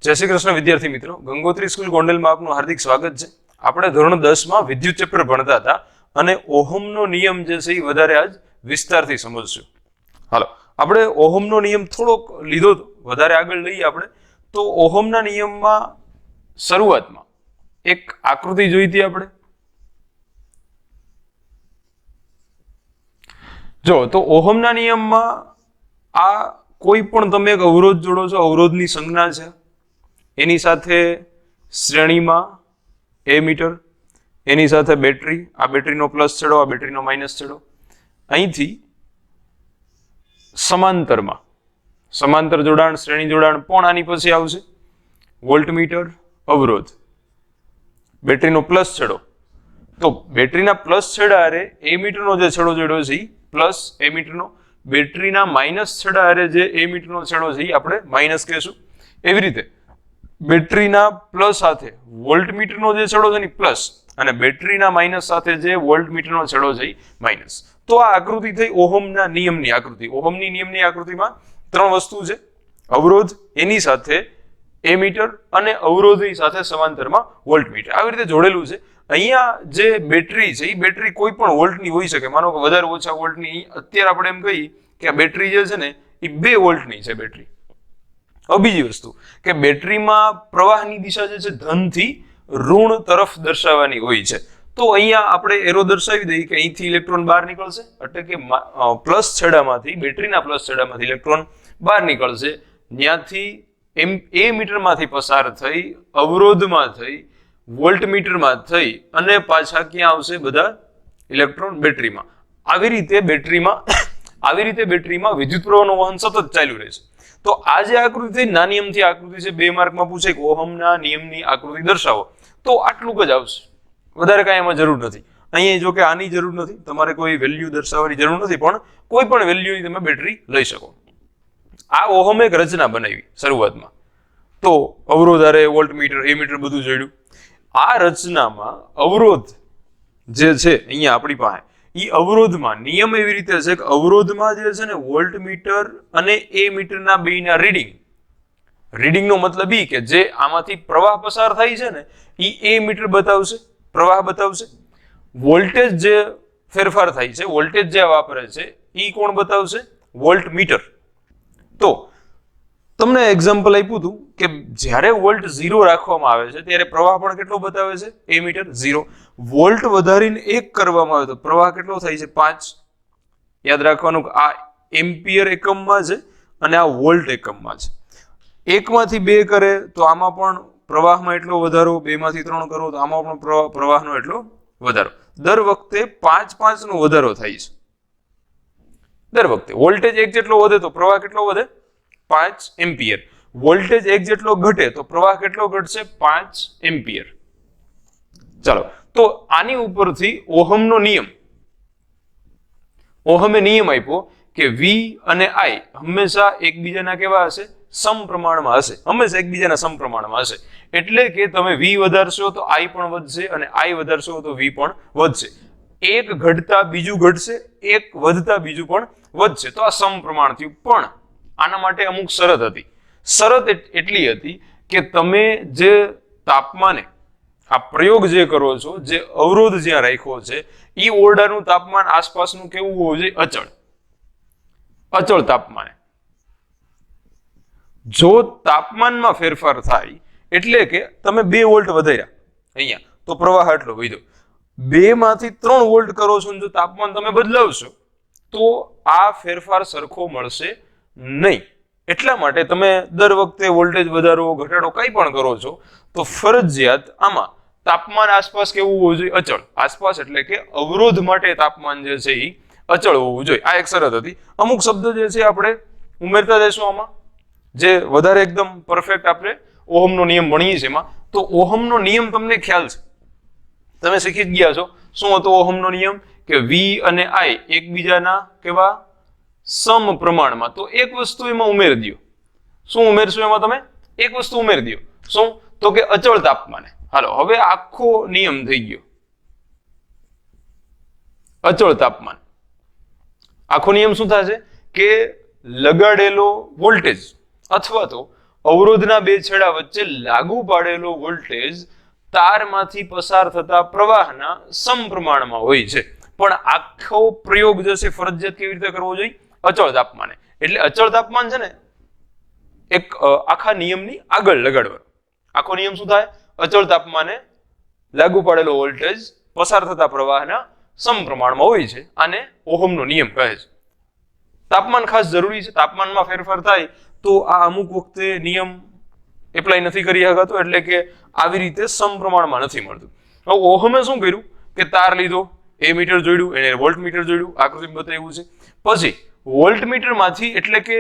જય શ્રી કૃષ્ણ વિદ્યાર્થી મિત્રો, ગંગોત્રી સ્કૂલ ગોંડલમાં આપનું હાર્દિક સ્વાગત છે. આપણે ધોરણ 10 માં વિદ્યુત ચેપ્ટર ભણતા હતા અને ઓહમનો નિયમ જે છે એ વધારે આજ વિસ્તારથી સમજશું. હાલો, આપણે ઓહમનો નિયમ થોડોક લીધો તો વધારે આગળ લઈએ આપણે તો ઓહમના નિયમમાં શરૂઆતમાં એક આકૃતિ જોઈ હતી આપણે. જો તો ઓહમના નિયમમાં આ કોઈ પણ તમે એક અવરોધ જોડો છો, અવરોધની સંજ્ઞા છે, એની સાથે શ્રેણીમાં એ મીટર, એની સાથે બેટરી, આ બેટરીનો પ્લસ છેડો, આ બેટરીનો માઇનસ છેડો, અહીંથી સમાંતર જોડાણ, શ્રેણી જોડાણ પણ આની પછી આવશે, વોલ્ટમીટર, અવરોધ, બેટરીનો પ્લસ છેડો. તો બેટરીના પ્લસ છેડા હારે એ મીટરનો જે છેડો જોડ્યો છે એ પ્લસ એ મીટરનો, બેટરીના માઇનસ છેડા હારે જે એ મીટરનો છેડો છે એ આપણે માઇનસ કહેશું. એવી રીતે બેટરીના પ્લસ સાથે વોલ્ટમીટરનો જે છેડો છે ને પ્લસ, અને બેટરીના માઇનસ સાથે જે વોલ્ટમીટરનો છેડો છે એ માઇનસ. તો આ આકૃતિ થઈ ઓહમના નિયમની આકૃતિ. ઓહમની નિયમની આકૃતિમાં ત્રણ વસ્તુ છે, અવરોધ, એની સાથે એ મીટર અને અવરોધની સાથે સમાંતરમાં વોલ્ટમીટર, આવી રીતે જોડેલું છે. અહીંયા જે બેટરી છે એ બેટરી કોઈ પણ વોલ્ટની હોઈ શકે, માનો કે વધારે ઓછા વોલ્ટની. અત્યારે આપણે એમ કહીએ કે આ બેટરી જે છે ને એ 2 વોલ્ટની છે બેટરી. હવે બીજી વસ્તુ કે બેટરીમાં પ્રવાહની દિશા જે છે ધનથી ઋણ તરફ દર્શાવવાની હોય છે. તો અહીંયા આપણે એરો દર્શાવી દઈએ કે અહીંથી ઇલેક્ટ્રોન બહાર નીકળશે, એટલે કે પ્લસ છેડામાંથી, બેટરીના પ્લસ છેડામાંથી ઇલેક્ટ્રોન બહાર નીકળશે, ત્યાંથી એ મીટરમાંથી પસાર થઈ, અવરોધમાં થઈ, વોલ્ટમીટરમાં થઈ અને પાછા ક્યાં આવશે? બધા ઇલેક્ટ્રોન બેટરીમાં. આવી રીતે બેટરીમાં વિદ્યુત પ્રવાહનું વહન સતત ચાલ્યું રહેશે. તો આ જે આકૃતિ થઈ, નાની અમથી આકૃતિ છે, 2 માર્કમાં પૂછે કે ઓહમના નિયમની આકૃતિ દર્શાવો, તો આટલું જ આવશે, વધારે કાંઈ એમાં જરૂર નથી. અહીંયા જો કે આની જરૂર નથી, તમારે કોઈ વેલ્યુ દર્શાવવાની જરૂર નથી, પણ કોઈ પણ વેલ્યુની તમે બેટરી લઈ શકો. આ ઓહમ એક રચના બનાવી શરૂઆતમાં, તો અવરોધ હારે વોલ્ટમીટર, એ મીટર બધું જોડ્યું. આ રચનામાં અવરોધ જે છે અહીંયા આપણી પાસે, એ અવરોધમાં નિયમ એવી રીતે છે કે અવરોધમાં જે છે ને વોલ્ટમીટર અને એ મીટરના બેયના રીડિંગનો મતલબ એ કે જે આમાંથી પ્રવાહ પસાર થાય છે ને એ મીટર બતાવશે, પ્રવાહ બતાવશે. વોલ્ટેજ જે ફેરફાર થાય છે, વોલ્ટેજ જે વાપરે છે એ કોણ બતાવશે? વોલ્ટમીટર. તો તમને એક્ઝામ્પલ આપ્યું હતું કે જ્યારે વોલ્ટ 0 રાખવામાં આવે છે ત્યારે પ્રવાહ પણ કેટલો બતાવે છે? એ મીટર 0. વોલ્ટ વધારીને 1 કરવામાં આવે તો પ્રવાહ કેટલો થાય છે? 5. યાદ રાખવાનું કે આ એમ્પિયર એકમમાં છે અને આ વોલ્ટ એકમમાં છે. 1 માંથી 2 કરે તો આમાં પણ પ્રવાહમાં એટલો વધારો, 2 માંથી 3 કરો તો આમાં પણ પ્રવાહનો એટલો વધારો. દર વખતે 5 નો વધારો થાય છે. દર વખતે વોલ્ટેજ 1 જેટલો વધે તો પ્રવાહ કેટલો વધે? 5 એમ્પિયર. વોલ્ટેજ 1 જેટલો ઘટે તો પ્રવાહ કેટલો ઘટશે? 5 એમ્પિયર. ચાલો, તો આની ઉપરથી ઓહમનો નિયમ, ઓહમે નિયમ આપ્યો કે V અને I હંમેશા એકબીજાના કેવા હશે? સમપ્રમાણમાં હશે, હંમેશા એકબીજાના સમપ્રમાણમાં હશે. એટલે કે તમે V વધારશો તો I પણ વધશે અને I વધારશો તો V પણ વધશે. એક ઘટતા બીજું ઘટશે, એક વધતા બીજું પણ વધશે. તો આ સમપ્રમાણ થયું. પણ આના માટે અમુક શરત હતી. શરત એટલી હતી કે તમે જે તાપમાને આ પ્રયોગ જે કરો છો, જે અવરોધ જ્યાં રાખ્યો છે એ ઓરડાનું તાપમાન આસપાસનું કેવું હોવું જોઈએ? અચળ તાપમાને. જો તાપમાનમાં ફેરફાર થાય, એટલે કે તમે 2 વોલ્ટ વધાર્યા અહીંયા તો પ્રવાહ એટલો વધ્યો, 2 માંથી 3 વોલ્ટ કરો છો, જો તાપમાન તમે બદલાવશો તો આ ફેરફાર સરખો મળશે નહીં. એટલા માટે તમે દર વખતે વોલ્ટેજ વધારો ઘટાડો કંઈ પણ કરો છો તો ફરજિયાત આમાં તાપમાન આસપાસ કેવું હોવું જોઈએ? અચળ. આસપાસ એટલે કે અવરોધ માટે તાપમાન જે છે એ અચળ હોવું જોઈએ. આ એક શરત હતી. અમુક શબ્દ જે છે આપણે ઉમેરતા જઈશું આમાં, જે વધારે એકદમ પરફેક્ટ આપણે ઓહમનો નિયમ ભણીએ છીએ એમાં. તો ઓહમનો નિયમ તમને ખ્યાલ છે, તમે શીખી જ ગયા છો. શું હતો ઓહમનો નિયમ? કે V અને I એકબીજાના કેવા? સમપ્રમાણમાં. તો એક વસ્તુ એમાં ઉમેરી દો. શું ઉમેરશો એમાં? તમે એક વસ્તુ ઉમેરી દો. શું? તો કે અચળ તાપમાને. હાલો, હવે આખો નિયમ થઈ ગયો અચળ તાપમાન. આખો નિયમ શું થશે કે લગાડેલો વોલ્ટેજ અથવા તો અવરોધના બે છેડા વચ્ચે લાગુ પાડેલો વોલ્ટેજ તારમાંથી પસાર થતા પ્રવાહના સમપ્રમાણમાં હોય છે. પણ આખો પ્રયોગ જે છે ફરજિયાત કેવી રીતે કરવો જોઈએ? અચળ તાપમાને. એટલે અચળ તાપમાન છે ને એક આખા નિયમની આગળ લગાડવાનો. આખો નિયમ શું થાય? અચળ તાપમાને લાગુ પાડેલો વોલ્ટેજ પસાર થતા પ્રવાહના સમપ્રમાણમાં હોય છે. આને ઓહમનો નિયમ કહે છે. તાપમાન ખાસ જરૂરી છે. તાપમાનમાં ફેરફાર થાય તો આ અમુક વખતે નિયમ એપ્લાય નથી કરી શકાતો, એટલે કે આવી રીતે સમપ્રમાણમાં નથી મળતું. હવે ઓહમે શું કર્યું કે તાર લીધો, એ મીટર જોડ્યું, એને વોલ્ટ મીટર જોડ્યું, આકૃતિ બતાવ્યું છે. પછી વોલ્ટ મીટર માંથી એટલે કે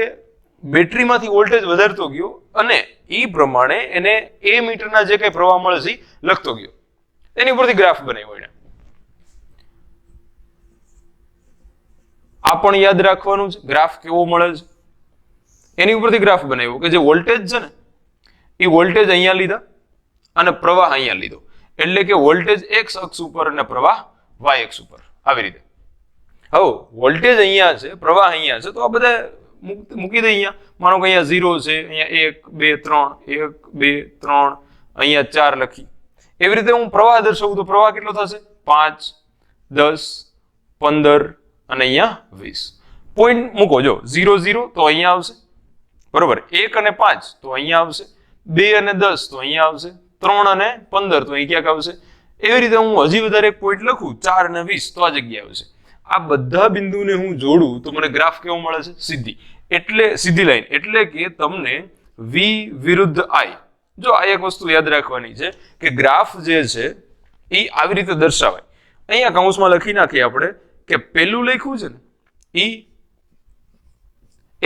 બેટરીમાંથી વોલ્ટેજ વધારતો ગયો અને એ પ્રમાણે એને એ મીટરના જે કઈ પ્રવાહ મળે છે લખતો ગયો. એની ઉપરથી ગ્રાફ બનાવ્યો એને. આ પણ યાદ રાખવાનું છે ગ્રાફ કેવો મળે છે. એની ઉપરથી ગ્રાફ બનાવ્યો કે જે વોલ્ટેજ છે ને એ વોલ્ટેજ અહીંયા લીધા અને પ્રવાહ અહીંયા લીધો, એટલે કે વોલ્ટેજ x અક્ષ ઉપર અને પ્રવાહ y અક્ષ ઉપર. આવી રીતે હવે વોલ્ટેજ અહીંયા છે, પ્રવાહ અહીંયા છે, તો આ બધા મૂકી દે અહીંયા. માનો કે અહીંયા 0 છે, અહીંયા 1 2 3 1 2 3, અહીંયા 4 લખી. એવી રીતે હું પ્રવાહ દર્શાવું તો પ્રવાહ કેટલો થશે? 5 10 15 અને અહીંયા 20. પોઈન્ટ મૂકો, જો 0 0 તો અહીંયા આવશે, બરોબર. 1 અને 5 તો અહીંયા આવશે, 2 અને 10 તો અહીંયા આવશે, 3 અને 15 તો અહીં ક્યાંક આવશે. એવી રીતે હું હજી વધારે એક પોઈન્ટ લખું 4 અને 20 તો આ જગ્યાએ આવશે. આ બધા બિંદુને હું જોડું તો મને ગ્રાફ કેવો મળે છે? સીધી. એટલે સીધી લાઈન. એટલે કે તમને v વિરુદ્ધ i. જો આ એક વસ્તુ યાદ રાખવાની છે કે ગ્રાફ જે છે એ આવી રીતે દર્શાવાય. અહીંયા કૌંસમાં લખી નાખીએ આપણે કે પેલું લખ્યું છે ને એ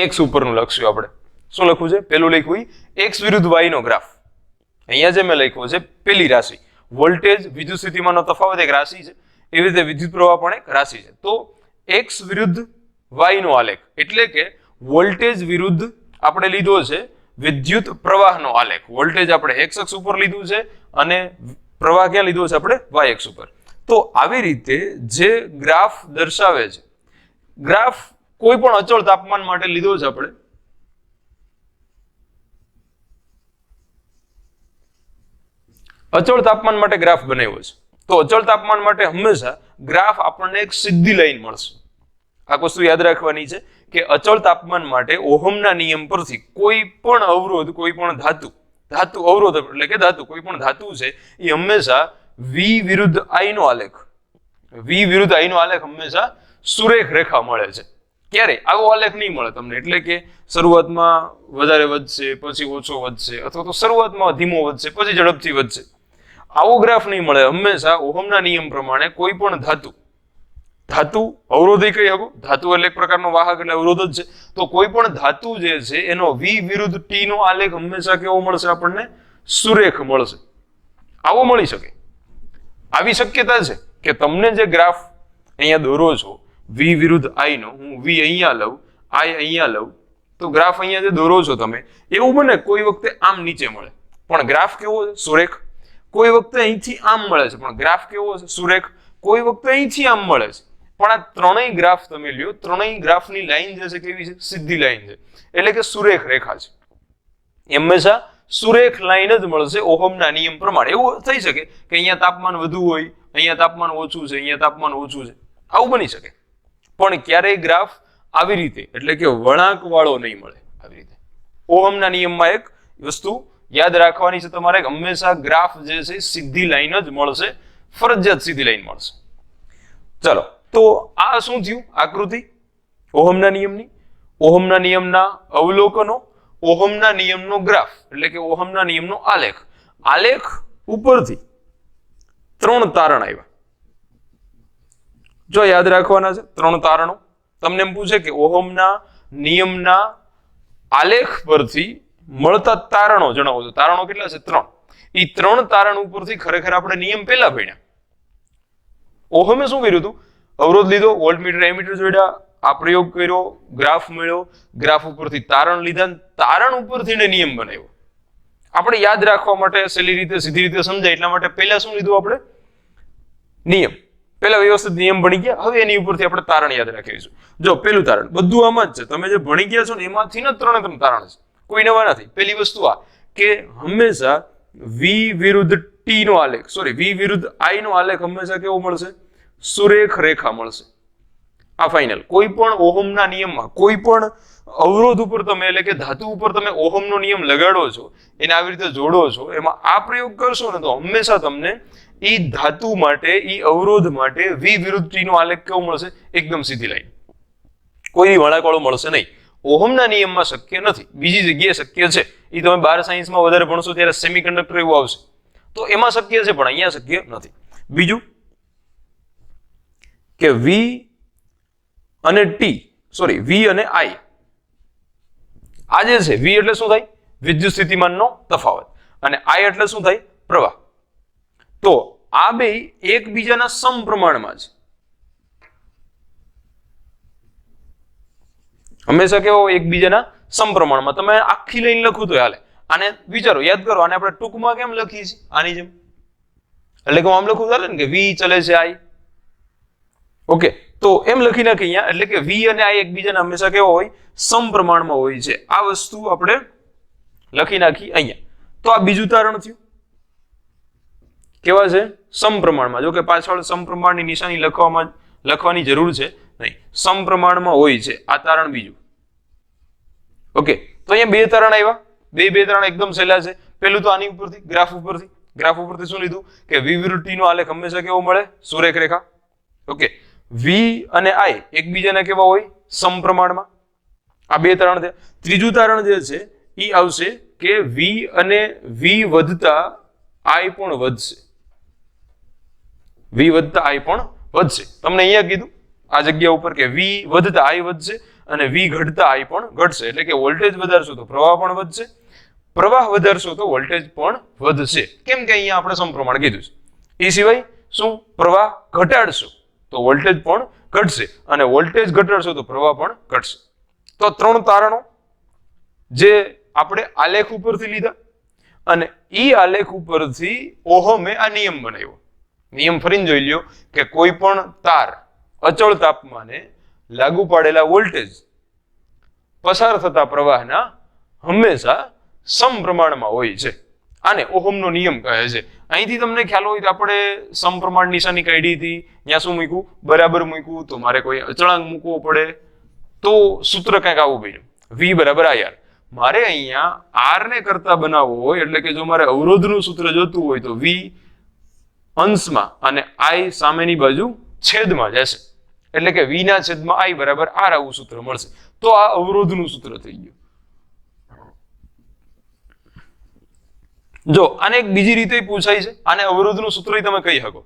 x ઉપરનું લખશું આપણે. શું લખવું છે? પેલું લખ્યું x વિરુદ્ધ y નો ગ્રાફ. અહીંયા જે મેં લખ્યું છે પેલી રાશિ વોલ્ટેજ વિદ્યુત સ્થિતિમાનનો તફાવત એક રાશિ છે, એવી રીતે વિદ્યુત પ્રવાહ પણ એક રાશિ છે. તો x વિરુદ્ધ y નો આલેખ એટલે કે વોલ્ટેજ વિરુદ્ધ આપણે લીધો છે વિદ્યુત પ્રવાહનો આલેખ. વોલ્ટેજ આપણે x અક્ષ ઉપર લીધું છે અને પ્રવાહ ક્યાં લીધો છે આપણે? y અક્ષ ઉપર. તો આવી રીતે જે ગ્રાફ દર્શાવે છે, ગ્રાફ કોઈ પણ અચળ તાપમાન માટે લીધો છે આપણે. અચળ તાપમાન માટે ગ્રાફ બનાવ્યો છે. તો અચળ તાપમાન માટે હંમેશા ગ્રાફ આપણને એક સીધી લાઈન મળશે. આ વસ્તુ યાદ રાખવાની છે કે અચળ તાપમાન માટે ઓહમના નિયમ પરથી કોઈ પણ અવરોધ, કોઈ પણ ધાતુ અવરોધ એટલે કે ધાતુ, કોઈ પણ ધાતુ છે એ હંમેશા v વિરુદ્ધ i નો આલેખ, v વિરુદ્ધ i નો આલેખ હંમેશા સુરેખ રેખા મળે છે. ક્યારે આવો આલેખ નહીં મળે તમને, એટલે કે શરૂઆતમાં વધારે વધશે પછી ઓછો વધશે, અથવા તો શરૂઆતમાં ધીમો વધશે પછી ઝડપથી વધશે. આવો ગ્રાફ નહીં મળે. હંમેશા ઓહમના નિયમ પ્રમાણે કોઈ પણ ધાતુ અવરોધી કહી શકો. ધાતુ એટલે એક પ્રકારનો વાહક એટલે અવરોધ જ છે. તો કોઈ પણ ધાતુ જે છે એનો v વિરુદ્ધ t નો આલેખ હંમેશા કેવો મળશે? આપણને સુરેખ મળશે. આવો મળી શકે. આવી શક્યતા છે કે તમને જે ગ્રાફ અહીંયા દોરો છો v વિરુદ્ધ i નો, હું v અહીંયા લઉં, i અહીંયા લઉં, તો ગ્રાફ અહીંયા જે દોરો છો તમે એવું બને કોઈ વખતે આમ નીચે મળે પણ ગ્રાફ કેવો છે? સુરેખ. કોઈ વખતે અહીંથી આમ મળે છે પણ ગ્રાફ કેવો છે? સુરેખ. કોઈ વખતે અહીંથી આમ મળે છે પણ આ ત્રણેય ગ્રાફ તમે લ્યો, ત્રણેય ગ્રાફની લાઈન જે છે કેવી છે? સીધી લાઈન છે, એટલે કે સુરેખ રેખા છે. હંમેશા સુરેખ લાઈન જ મળશે ઓહમના નિયમ પ્રમાણે. એવું થઈ શકે કે અહીંયા તાપમાન વધુ હોય, અહીંયા તાપમાન ઓછું છે, અહીંયા તાપમાન ઓછું છે, આવું બની શકે. પણ ક્યારેય ગ્રાફ આવી રીતે એટલે કે વળાંક વાળો નહીં મળે. આવી રીતે ઓહમના નિયમમાં એક વસ્તુ યાદ રાખવાની છે તમારે, હંમેશા ગ્રાફ જે છે સીધી લાઈન જ મળશે, ફરજિયાત સીધી લાઈન મળશે. ચલો, તો આ શું થયું? આકૃતિ ઓહમના નિયમની, ઓહમના નિયમના અવલોકનો, ઓહમના નિયમનો ગ્રાફ એટલે કે ઓહમના નિયમનો આલેખ. આલેખ ઉપરથી 3 તારણ આવ્યા. જો યાદ રાખવાના છે 3 તારણો. તમને એમ પૂછે કે ઓહમના નિયમના આલેખ પરથી મળતા તારણો જણાવો છો. તારણો કેટલા છે? 3. એ 3 તારણ ઉપરથી ખરેખર આપણે નિયમ પહેલા ભણ્યા. ઓહમે શું કર્યું હતું? અવરોધ લીધો, વોલ્ટમીટર એમીટર જોડ્યા, આ પ્રયોગ કર્યો, ગ્રાફ મળ્યો, ગ્રાફ ઉપરથી તારણ લીધા, તારણ ઉપરથી નિયમ બનાવ્યો. આપણે યાદ રાખવા માટે સહેલી રીતે, સીધી રીતે સમજાય એટલા માટે પહેલા શું લીધું આપણે? નિયમ. પહેલા વ્યવસ્થિત નિયમ ભણી ગયા, હવે એની ઉપરથી આપણે તારણ યાદ રાખીશું. જો પેલું તારણ બધું આમાં જ છે, તમે જે ભણી ગયા છો ને એમાંથી ને 3 તારણ છે. કોઈ નવા નથી. પહેલી વસ્તુ આ કે હંમેશા V વિરુદ્ધ T નો આલેખ V વિરુદ્ધ I નો આલેખ હંમેશા કેવો મળશે? સુરેખ રેખા મળશે. આ ફાઇનલ. કોઈ પણ ઓહમના નિયમમાં કોઈ પણ અવરોધ ઉપર તમે એટલે કે ધાતુ ઉપર તમે ઓહમનો નિયમ લગાડો છો, એને આવી રીતે જોડો છો, એમાં આ પ્રયોગ કરશો ને તો હંમેશા તમને ઈ ધાતુ માટે ઈ અવરોધ માટે V વિરુદ્ધ T નો આલેખ કેવો મળશે? એકદમ સીધી લાઈન, કોઈ વળાંકવાળો મળશે નહીં. ઓહમના નિયમમાં શક્ય નથી, બીજી જગ્યાએ શક્ય છે. એ તમે 12 સાયન્સમાં વધારે ભણશો ત્યારે સેમિકન્ડક્ટર એવું આવશે, તો એમાં શક્ય છે, પણ અહીંયા શક્ય નથી. બીજું કે V અને V અને I આ જે છે, V એટલે શું થાય? વિદ્યુત સ્થિતિમાનનો તફાવત, અને I એટલે શું થાય? પ્રવાહ. તો આ બે એકબીજાના સમપ્રમાણમાં છે. હંમેશા કેવો એકબીજાના સમપ્રમાણમાં. તમે આખી લાઈન લખું તો હાલે. આને વિચારો, યાદ કરો, આને આપણે ટૂંકમાં કેમ લખીએ છીએ? આની જેમ. એટલે કે આમ લખવું ચાલે ને કે V ચલે છે I. ઓકે, તો એમ લખી નાખી અહીંયા, એટલે કે V અને I એકબીજાના હંમેશા કેવા હોય? સમપ્રમાણમાં હોય છે. આ વસ્તુ આપણે લખી નાખી અહીંયા. તો આ બીજું તારણ થયું. કેવા છે? સમપ્રમાણમાં. જો કે પાછળ સમપ્રમાણની નિશાની લખવાની જરૂર છે નહીં, સમપ્રમાણમાં હોય છે. આ તારણ બીજું. ઓકે, તો અહીંયા બે તારણ આવ્યા. બે તારણ એકદમ સહેલા છે. પહેલું તો આની ઉપરથી ગ્રાફ ઉપરથી શું લીધું કે V વિરુદ્ધ T નો આલેખ હંમેશા કેવો મળે? સુરેખ રેખા. ઓકે, V અને I એકબીજાના કેવા હોય? સમપ્રમાણમાં. આ બે તારણ થયા. ત્રીજું તારણ જે છે એ આવશે કે V અને V વધતા I પણ વધશે. V વધતા I પણ વધશે. તમને અહીંયા કીધું આ જગ્યા ઉપર કે V વધતા I વધશે અને V ઘટતા I પણ ઘટશે. એટલે કે વોલ્ટેજ વધારશો તો પ્રવાહ પણ વધશે, પ્રવાહ વધારશો તો વોલ્ટેજ પણ વધશે. કેમ કે અહીંયા આપણે સમપ્રમાણ કીધું છે. એ સિવાય શું? પ્રવાહ ઘટાડશો તો વોલ્ટેજ પણ ઘટશે, અને વોલ્ટેજ ઘટાડશો તો પ્રવાહ પણ ઘટશે. તો ત્રણ તારણો જે આપણે આલેખ ઉપરથી લીધા, અને ઈ આલેખ ઉપરથી ઓહમે આ નિયમ બનાવ્યો. નિયમ ફરીને જોઈ લ્યો કે કોઈ પણ તાર અચળ તાપમાને લાગુ પાડેલા વોલ્ટેજ પસાર થતા પ્રવાહના હંમેશા સમપ્રમાણમાં હોય છે. આને ઓહમનો નિયમ કહે છે. અહીંથી તમને ખ્યાલ હોય તો આપણે સમપ્રમાણ નિશાની કાઢી હતી, ત્યાં શું મૂક્યું? બરાબર મૂક્યું. તો મારે કોઈ અચળાંક મૂકવો પડે તો સૂત્ર કંઈક આવું બન્યું, V બરાબર IR. મારે અહીંયા R ને કરતા બનાવવો હોય, એટલે કે જો મારે અવરોધનું સૂત્ર જોતું હોય તો V અંશમાં અને I સામેની બાજુ છેદમાં જશે, એટલે કે V ના છેદમાં I બરાબર R આવું સૂત્ર મળશે. તો આ અવરોધનું સૂત્ર થઈ ગયું. જો આને એક બીજી રીતે પૂછાય છે, આને અવરોધનું સૂત્ર તમે કહી શકો.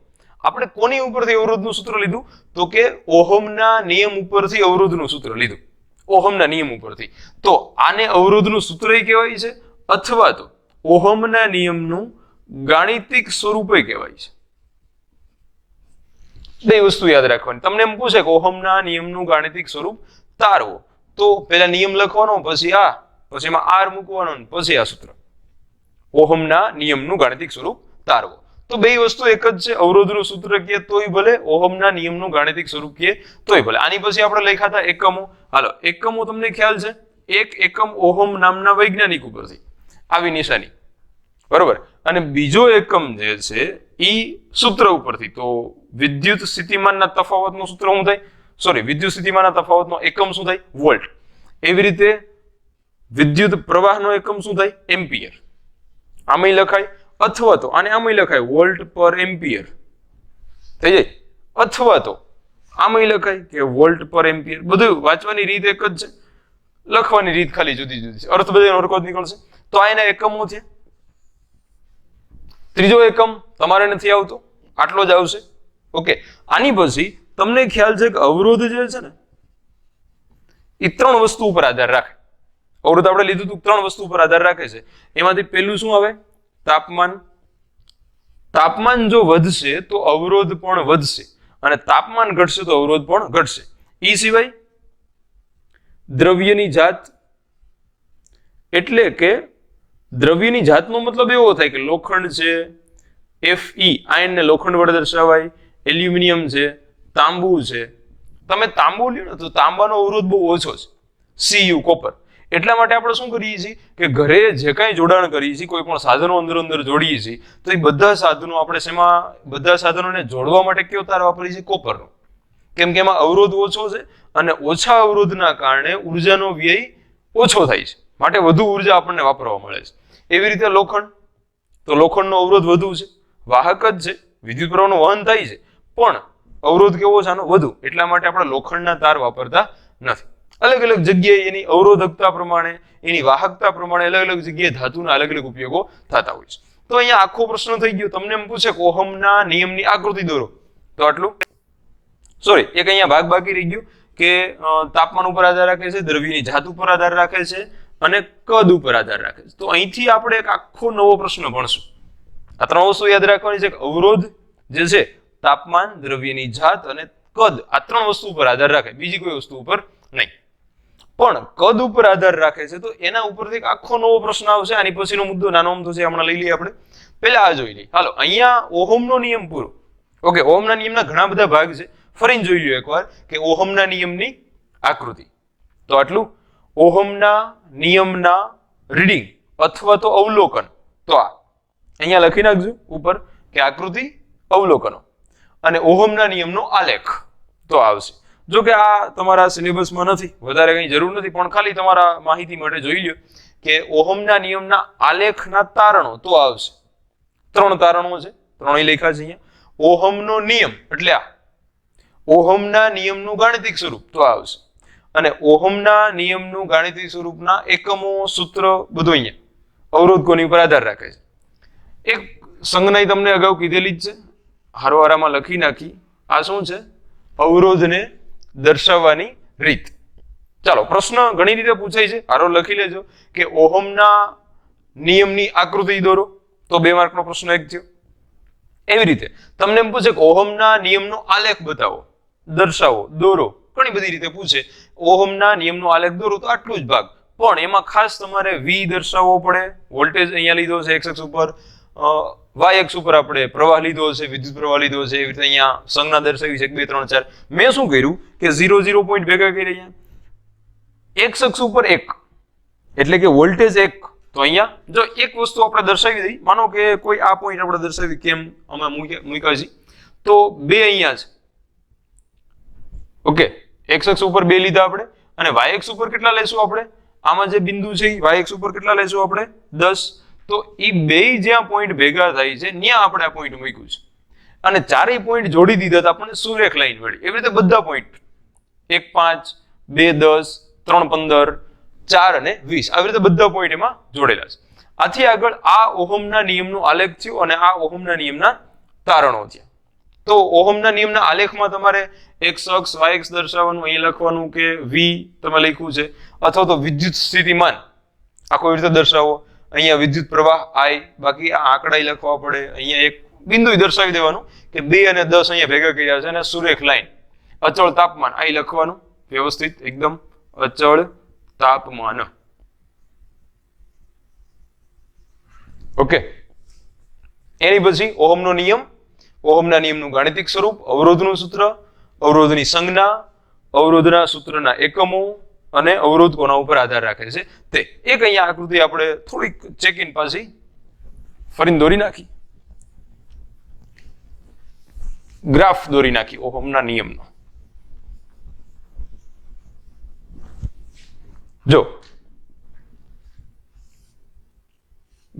આપણે કોની ઉપરથી અવરોધનું સૂત્ર લીધું? તો કે ઓહમના નિયમ ઉપરથી અવરોધનું સૂત્ર લીધું. ઓહમના નિયમ ઉપરથી. તો આને અવરોધનું સૂત્ર કહેવાય છે, અથવા તો ઓહમના નિયમનું ગાણિતિક સ્વરૂપે કહેવાય છે. બે વસ્તુ યાદ રાખવાની. તમને એમ પૂછે કે ઓહમના નિયમનું ગાણિતિક સ્વરૂપ તારવો, તો પહેલા નિયમ લખવાનો, પછી એમાં R મૂકવાનો, પછી આ સૂત્ર. ઓહમના નિયમનું ગાણિતિક સ્વરૂપ તારવો. તો બે વસ્તુ એક જ છે. અવરોધનું સૂત્ર કહે તોય ભલે, ઓહમના નિયમનું ગાણિતિક સ્વરૂપ કહે તોય ભલે. આની પછી આપણે લખ્યા હતા એકમો. હાલો, એકમો તમને ખ્યાલ છે? એક એકમ ઓહમ નામના વૈજ્ઞાનિક ઉપરથી આવી નિશાની, બરોબર. અને બીજો એકમ જે છે ઈ સૂત્ર ઉપરથી. તો વિદ્યુત સ્થિતિમાનના તફાવતનું સૂત્ર શું થાય? વિદ્યુત સ્થિતિમાનના તફાવતનો એકમ શું થાય? વોલ્ટ. એવી રીતે વિદ્યુત પ્રવાહનો એકમ શું થાય? એમ્પિયર. આમાંય લખાય, અથવા તો આને આમાંય લખાય, વોલ્ટ પર એમ્પિયર થઈ જાય. અથવા તો આમાંય લખાય કે વોલ્ટ પર એમ્પિયર. બધું વાંચવાની રીત એક જ છે, લખવાની રીત ખાલી જુદી જુદી છે. અર્થ બધાનો હરખો જ નીકળશે. તો આ એના એકમો છે. ત્રીજો એકમ તમારે નથી આવતો, આટલો જ આવશે. ઓકે, આની પછી તમને ખ્યાલ છે કે અવરોધ જે છે ને એ ત્રણ વસ્તુ ઉપર આધાર રાખે. અવરોધ આપણે લીધું હતું, ત્રણ વસ્તુ ઉપર આધાર રાખે છે. એમાંથી પહેલું શું આવે? તાપમાન. તાપમાન જો વધશે તો અવરોધ પણ વધશે, અને તાપમાન ઘટશે તો અવરોધ પણ ઘટશે. એ સિવાય દ્રવ્યની જાત, એટલે કે દ્રવ્યની જાતનો મતલબ એવો થાય કે લોખંડ છે, Fe આયન ને લોખંડ વડે દર્શાવાય, એલ્યુમિનિયમ છે, તાંબુ છે. તમે તાંબુ લ્યો ને તો તાંબાનો અવરોધ બહુ ઓછો છે, Cu કોપર. એટલા માટે આપણે શું કરીએ છીએ કે ઘરે જે કાંઈ જોડાણ કરીએ છીએ, કોઈ પણ સાધનો અંદર જોડીએ છીએ, તો એ બધા સાધનો આપણે શેમાં, બધા સાધનોને જોડવા માટે કયો તાર વાપરીએ છીએ? કોપરનો. કેમ કે એમાં અવરોધ ઓછો છે અને ઓછા અવરોધના કારણે ઉર્જાનો વ્યય ઓછો થાય છે, માટે વધુ ઉર્જા આપણને વાપરવા મળે છે. એવી રીતે લોખંડ, તો લોખંડનો અવરોધ વધુ છે, વાહક જ છે, વિદ્યુત પ્રવાહનું વહન થાય છે, પણ અવરોધ કેવો છે આનો? વધુ. એટલા માટે આપણે લોખંડના તાર વાપરતા નથી. અલગ અલગ જગ્યાએ એની અવરોધકતા પ્રમાણે, એની વાહકતા પ્રમાણે અલગ અલગ જગ્યાએ ધાતુના અલગ અલગ ઉપયોગો થતા હોય છે. તો અહીંયા આખો પ્રશ્ન થઈ ગયો. તમને એમ પૂછે કે ઓહમના નિયમની આકૃતિ દોરો, તો આટલું. સોરી, એક અહીંયા ભાગ બાકી રહી ગયો કે તાપમાન ઉપર આધાર રાખે છે, દ્રવ્યની જાત ઉપર આધાર રાખે છે અને કદ ઉપર આધાર રાખે છે. તો અહીંથી આપણે એક આખો નવો પ્રશ્ન ભણશું. આ ત્રણ વસ્તુ યાદ રાખવાની છે કે અવરોધ જે છે, તાપમાન, દ્રવ્યની જાત અને કદ, આ ત્રણ વસ્તુ ઉપર આધાર રાખે, બીજી કોઈ વસ્તુ ઉપર નહીં. પણ કદ ઉપર આધાર રાખે છે, તો એના ઉપરથી એક આખો નવો પ્રશ્ન આવશે. આની પછીનો મુદ્દો નાનો અમથો છે, હમણાં લઈ લઈએ આપણે. પહેલા આ જોઈ લઈએ. હાલો, અહીંયા ઓહમનો નિયમ પૂરો. ઓકે, ઓહમના નિયમના ઘણા બધા ભાગ છે, ફરીને જોઈ લ્યો એકવાર કે ઓહમના નિયમની આકૃતિ. તો આટલું. ઓહમના નિયમના રીડિંગ અથવા તો અવલોકન, તો આ અહીંયા લખી નાખજો ઉપર કે આકૃતિ, અવલોકનો અને ઓહમના નિયમનો આલેખ, તો આવશે. જો કે આ તમારા સિલેબસમાં નથી, વધારે કઈ જરૂર નથી, પણ ખાલી તમારા માહિતી માટે જોઈ લ્યો કે ઓહમના નિયમના આલેખના તારણો, તો આવશે. 3 તારણો છે, 3 લખ્યા છે અહીંયા. ઓહમનો નિયમ એટલે આ, ઓહમના નિયમનું ગાણિતિક સ્વરૂપ, તો આવશે. અને ઓહમના નિયમનું ગાણિતિક સ્વરૂપના એકમો, સૂત્ર, બધું અહીંયા. અવરોધ કોની ઉપર આધાર રાખે છે? એક સંજ્ઞા તમને અગાઉ કીધેલી જ છે, હારોહારામાં લખી નાખી. આ શું છે? અવરોધને દર્શાવવાની રીત. ચાલો, પ્રશ્ન ઘણી રીતે પૂછાય છે, હારો લખી લેજો કે ઓહમના નિયમની આકૃતિ દોરો, તો 2 માર્કનો પ્રશ્ન એક થયો. એવી રીતે તમને એમ પૂછે કે ઓહમના નિયમનો આલેખ બતાવો, દર્શાવો, દોરો, ઘણી બધી રીતે પૂછે. ઓહમના નિયમનો આલેખ દોરો, તો આટલું જ ભાગ. પણ એમાં ખાસ તમારે V દર્શાવવો પડે. વોલ્ટેજ અહીંયા લીધો છે x અક્ષ ઉપર, y અક્ષ ઉપર આપણે પ્રવાહ લીધો છે, વિદ્યુત પ્રવાહ લીધો છે. એવી રીતે અહીંયા સંજ્ઞા દર્શાવી છે 1 2 3 4. મેં શું કર્યું કે 0 0 પોઈન્ટ ભેગા કરી રહ્યા. x અક્ષ ઉપર 1 એટલે કે વોલ્ટેજ 1. તો અહીંયા જો એક વસ્તુ આપણે દર્શાવી દઈ, માનો કે કોઈ આ પોઈન્ટ આપણે દર્શાવી, કેમ અમે મૂક્યા છે, તો 2 અહીંયા છે. ઓકે, x અક્ષ ઉપર 2 લીધા આપણે, અને y અક્ષ ઉપર કેટલા લેશું આપણે? આમાં જે બિંદુ છે y અક્ષ ઉપર કેટલા લેશું આપણે? 10. તો એ 2 જ્યાં પોઈન્ટ ભેગા થાય છે ત્યાં આપણે આ પોઈન્ટ મૂક્યું છે, અને ચારેય પોઈન્ટ જોડી દીધા તો આપણને સુરેખ લાઈન મળી. એવી રીતે બધા પોઈન્ટ 1 5 2 10 3 15 4 અને 20 આવી રીતે બધા પોઈન્ટ એમાં જોડેલા છે. આથી આગળ આ ઓહમના નિયમનો આલેખ થયો અને આ ઓહમના નિયમના તારણો થયા. તો ઓહમના નિયમના આલેખમાં તમારે x અક્ષ y અક્ષ દર્શાવવાનું, અહીં લખવાનું કે v તમે લખ્યું છે, અથવા તો વિદ્યુત સ્થિતિમાન આખો રીતે દર્શાવો. અહીંયા વિદ્યુત પ્રવાહ I, બાકી આ આંકડા લખવા પડે. અહીંયા એક બિંદુ દર્શાવી દેવાનું કે 2 અને 10 અહીંયા ભેગા કર્યા છે, અને સુરેખ લાઈન, અચળ તાપમાન I લખવાનું વ્યવસ્થિત એકદમ, અચળ તાપમાન. ઓકે, એની પછી ઓહમનો નિયમ, ઓહમના નિયમનું ગાણિતિક સ્વરૂપ, અવરોધનું સૂત્ર, અવરોધની સંજ્ઞા, અવરોધના સૂત્રના એકમો અને અવરોધ કોના ઉપર આધાર રાખે છે તે. એક અહીંયા આકૃતિ આપણે થોડીક ચેક ઇન પાછી ફરીને દોરી નાખી, ગ્રાફ દોરી નાખી ઓહમના નિયમનો. જો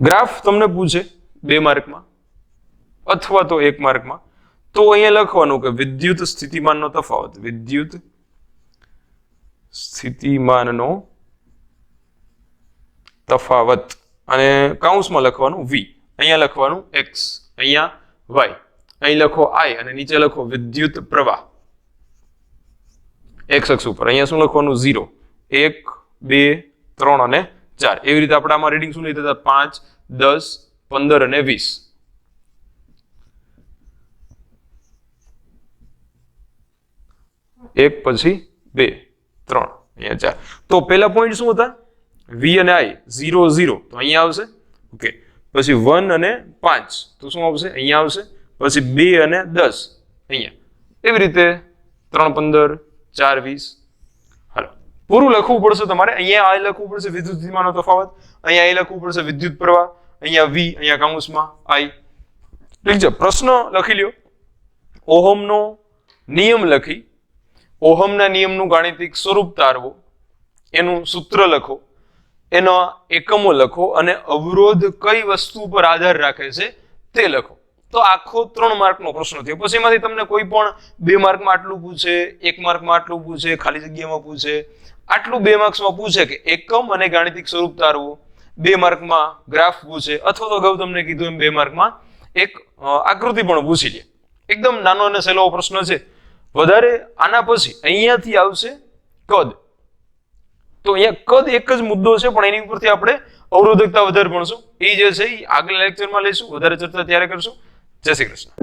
ગ્રાફ તમને પૂછે 2 માર્કમાં અથવા તો 1 માર્કમાં, તો અહીંયા લખવાનું કે વિદ્યુત સ્થિતિમાનનો તફાવત, વિદ્યુત સ્થિતિમાનનો તફાવત, અને કૌંસમાં લખવાનું v, અહીંયા લખવાનું x, અહીંયા y, અહીં લખો I, અને નીચે લખો વિદ્યુત પ્રવાહ x અક્ષ ઉપર. અહીંયા શું લખવાનું? 0 1 2 3 અને 4. એવી રીતે આપણે આમાં રીડિંગ શું લીધા હતા? 5 10 15 અને 20. એક પછી 2 3 અહીંયા 4. તો પહેલા પોઈન્ટ શું હતા? v અને I, 0 0, તો અહીંયા આવશે. ઓકે, પછી 1 અને 5, તો શું આવશે? અહીંયા આવશે. પછી 2 અને 10 અહીંયા. એવી રીતે 3 15 4 20. હાલો, પૂરું લખવું પડશે તમારે. અહીંયા આ લખવું પડશે વિદ્યુત સ્થિતિમાનનો તફાવત, અહીંયા એ લખવું પડશે વિદ્યુત પ્રવાહ, અહીંયા V, અહીંયા કૌંસમાં I. ઠીક છે, પ્રશ્ન લખી લ્યો. ઓહમનો નિયમ લખી, ઓહમના નિયમનું ગાણિતિક સ્વરૂપ તારવો, એનું સૂત્ર લખો, એના એકમો લખો અને અવરોધ કઈ વસ્તુ પર આધાર રાખે છે તે લખો. તો આખો 3 માર્કનો પ્રશ્ન થયો. પછી એમાંથી તમને કોઈ પણ 2 માર્કમાં આટલું પૂછે, 1 માર્કમાં આટલું પૂછે, ખાલી જગ્યામાં પૂછે, આટલું 2 માર્ક્સમાં પૂછે કે એકમ અને ગાણિતિક સ્વરૂપ તારવો, 2 માર્કમાં ગ્રાફ પૂછે, અથવા તો અગાઉ તમને કીધું એમ 2 માર્કમાં એક આકૃતિ પણ પૂછી લે. એકદમ નાનો અને સહેલો પ્રશ્ન છે. વધારે આના પછી અહીંયાથી આવશે કદ. તો અહીંયા કદ એક જ મુદ્દો છે, પણ એની ઉપરથી આપણે અવરોધકતા વધારે ભણશું. એ જે છે એ આગલા લેક્ચરમાં લઈશું, વધારે ચર્ચા ત્યારે કરશું. જય શ્રી કૃષ્ણ.